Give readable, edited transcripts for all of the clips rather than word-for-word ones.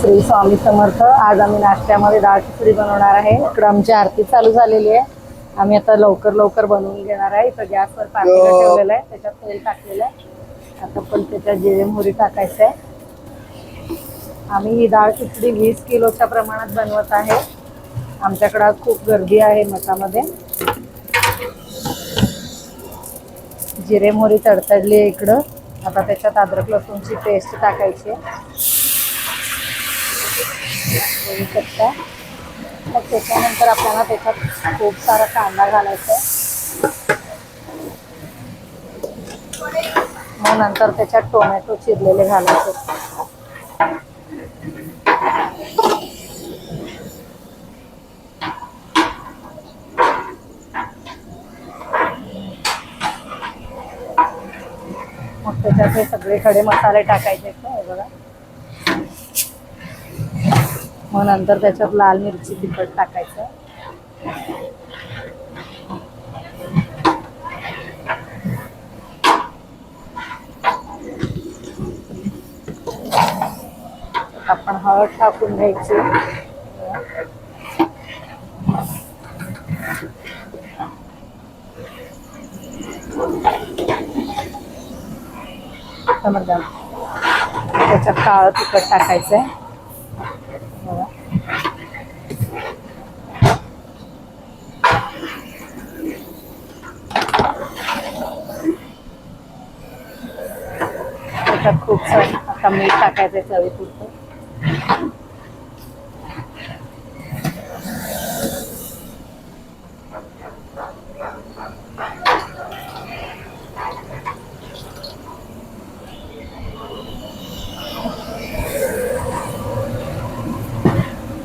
श्री स्वामी समर्थ। आज आम्ही नाश्त्यामध्ये डाळ खिचडी बनवणार आहे। इकडे आमची आरती चालू झालेली आहे। आम्ही आता लवकर लवकर बनवून घेणार आहे। इथं गॅसवर पातेलं ठेवलेलं आहे, त्याच्यात तेल टाकलेलं आहे। आता पण त्याच्यात जिरे मोहरी टाकायचं आहे। आम्ही ही डाळ खिचडी 20 किलोच्या प्रमाणात बनवत आहे। आमच्याकडे आज खूप गर्दी आहे मठामध्ये। जिरे मोहरी तडतडली आहे इकडं। आता त्याच्यात अद्रक लसूणची पेस्ट टाकायची आहे। मग त्याच्यानंतर आपल्याला त्याच्यात खूप सारा कांदा घालायचा आहे। मग नंतर त्याच्यात टोमॅटो चिरलेले घालायचे। मग त्याच्यात हे सगळे खडे मसाले टाकायचे हे बघा। मग नंतर त्याच्यात लाल मिरची तिखट टाकायचं। आपण हळद टाकून घ्यायची। त्याच्यात काळं तिखट टाकायचंय। त्याच्यात खूप सारं आता मीठ टाकायचंय चवीपुरतं।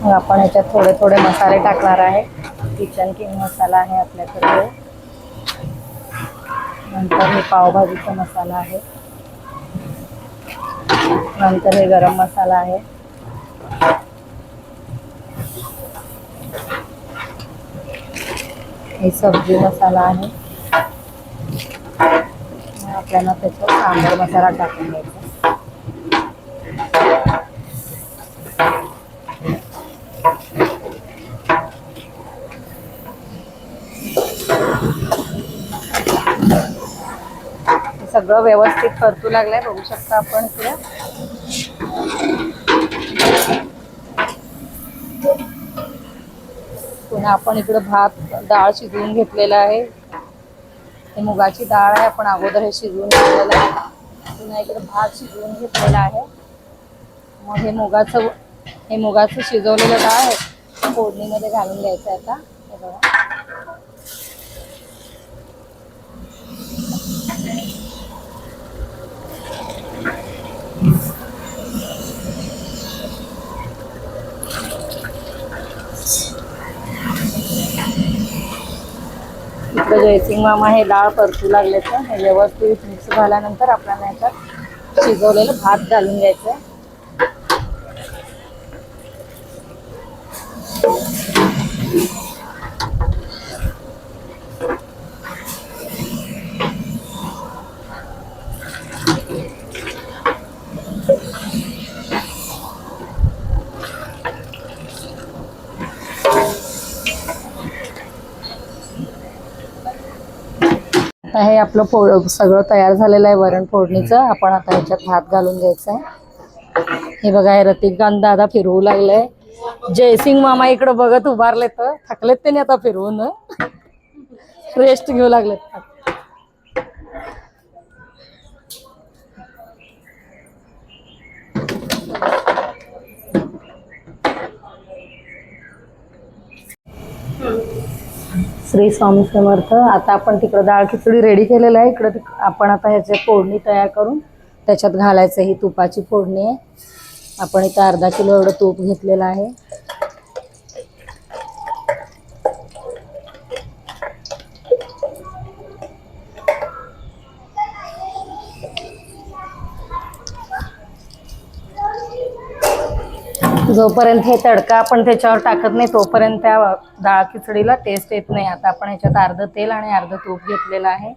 मग आपण याच्यात थोडे थोडे मसाले टाकणार आहे। किचन किंग मसाला आहे आपल्याकडे। नंतर हे पावभाजीचा मसाला आहे। नंतर हे गरम मसाला आहे। हे सब्जी मसाला आहे। आपल्याला त्याच्यात सांबर मसाला टाकून द्यायचा। सगळं व्यवस्थित परतू लागलंय, बघू शकता आपण इकडे। पुन्हा आपण इकडे भात डाळ शिजवून घेतलेला आहे। हे मुगाची डाळ आहे, आपण अगोदर हे शिजवून घेतलेलं आहे। पुन्हा इकडे भात शिजवून घेतलेला आहे। मग हे मुगाचं शिजवलेलं डाळ आहे फोडणीमध्ये घालून द्यायचं आता। हे बघा इकडे जयसिंग मामा हे डाळ परतू लागले तर हे व्यवस्थित मिक्स झाल्यानंतर आपल्याला याच्यात शिजवलेलं भात घालून घ्यायचं। आता हे आपलं सगळं तयार झालेलं आहे वरण फोडणीचं। आपण आता ह्याच्यात भात घालून घ्यायचं आहे। हे बघा हे रतिकांत दादा फिरवू लागलंय। जयसिंग मामा इकडे बघत उभारले तर थकलेत त्याने आता फिरवून रेस्ट घेऊ लागलेत। श्री स्वामी समर्थ। आता आपण तिकडे डाळ खिचडी रेडी केलेलं आहे। इकडे आपण आता ह्याची फोडणी तयार करून त्याच्यात घालायचं। ही तुपाची फोडणी आहे। आपण इथं अर्धा किलो एवढं तूप घेतलेलं आहे। जोपर्यंत हे तडका आपण त्याच्यावर टाकत नाही तोपर्यंत त्या डाळ खिचडीला टेस्ट येत नाही। आता आपण ह्याच्यात अर्ध तेल आणि अर्ध तूप घेतलेलं आहे।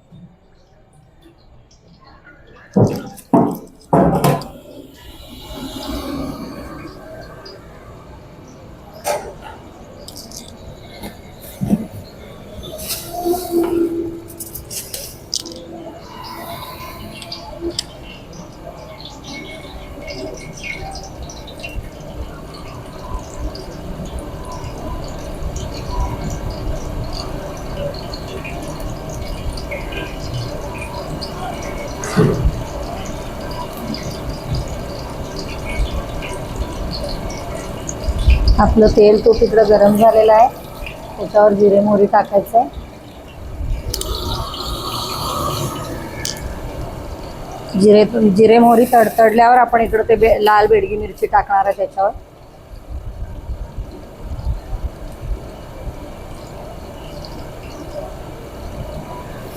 आपलं तेल तूप इकडं गरम झालेलं आहे, त्याच्यावर जिरे मोहरी टाकायचं आहे. जिरे मोहरी तडतडल्यावर आपण इकडं ते लाल बेडगी मिरची टाकणार आहे त्याच्यावर.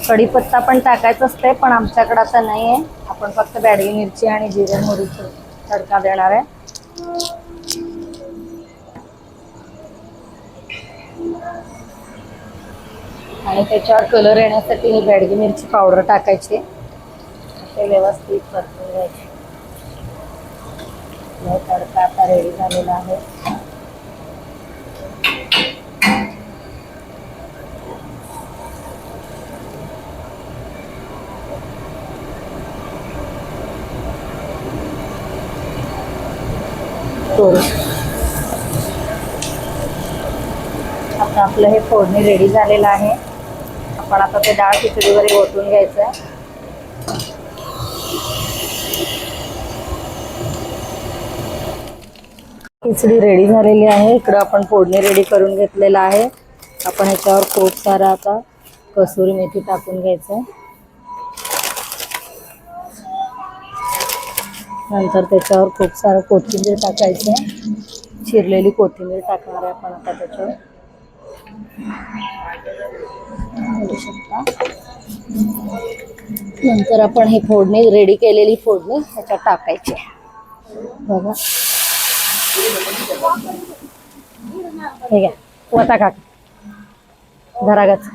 कढीपत्ता पण टाकायचं असते, पण आमच्याकडे आता नाही आहे. आपण फक्त बेडगी मिरची आणि जिरे मोहरीचा तडका देणार आहे. आणि त्याच्यावर कलर येण्यासाठी ही बेडगी मिरची पावडर टाकायची. ते व्यवस्थित परतून घ्यायचे. तडका आता रेडी झालेला आहे. आता आपलं हे फोडणी रेडी झालेलं आहे. आपण आता ते डाळ खिचडीवर ओतून घ्यायचं आहे. खिचडी रेडी झालेली आहे. इकडं आपण फोडणी रेडी करून घेतलेलं आहे. आपण ह्याच्यावर खूप सारा आता कसुरी मेथी टाकून घ्यायचं आहे. नंतर त्याच्यावर खूप सारं कोथिंबीर टाकायचं आहे. चिरलेली कोथिंबीर टाकणार आहे आपण आता त्याच्यावर. बघू शकता. नंतर आपण ही फोडणी रेडी केलेली फोडणी ह्याच्यात टाकायची बघा. हे घ्या वता काका घरागच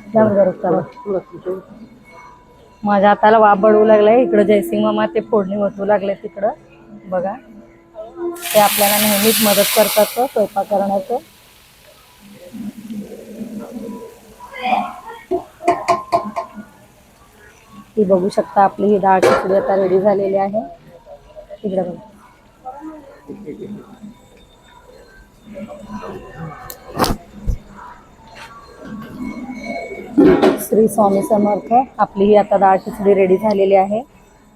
माझ्या हाताला वाफ बडवू लागलाय. इकडं जयसिंग मामा ते फोडणी ओतू लागले तिकडं बघा. ते आपल्याला नेहमीच मदत करतात स्वयंपाक करण्याचं. ती बघू शकता आपली ही डाळ खिचडी आता रेडी झालेली आहे. इकडे बघा. श्री स्वामी समर्थ. आपली ही आता डाळ खिचडी रेडी झालेली आहे.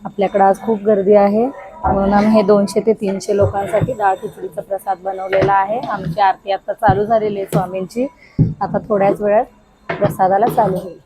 आपल्याकडे आज खूप गर्दी आहे म्हणून आम्ही हे 200 ते 300 लोकांसाठी डाळ खिचडीचा प्रसाद बनवलेला आहे. आमची आरती आता चालू झालेली आहे स्वामींची. आता थोड्याच वेळात प्रसादाला चालू होईल.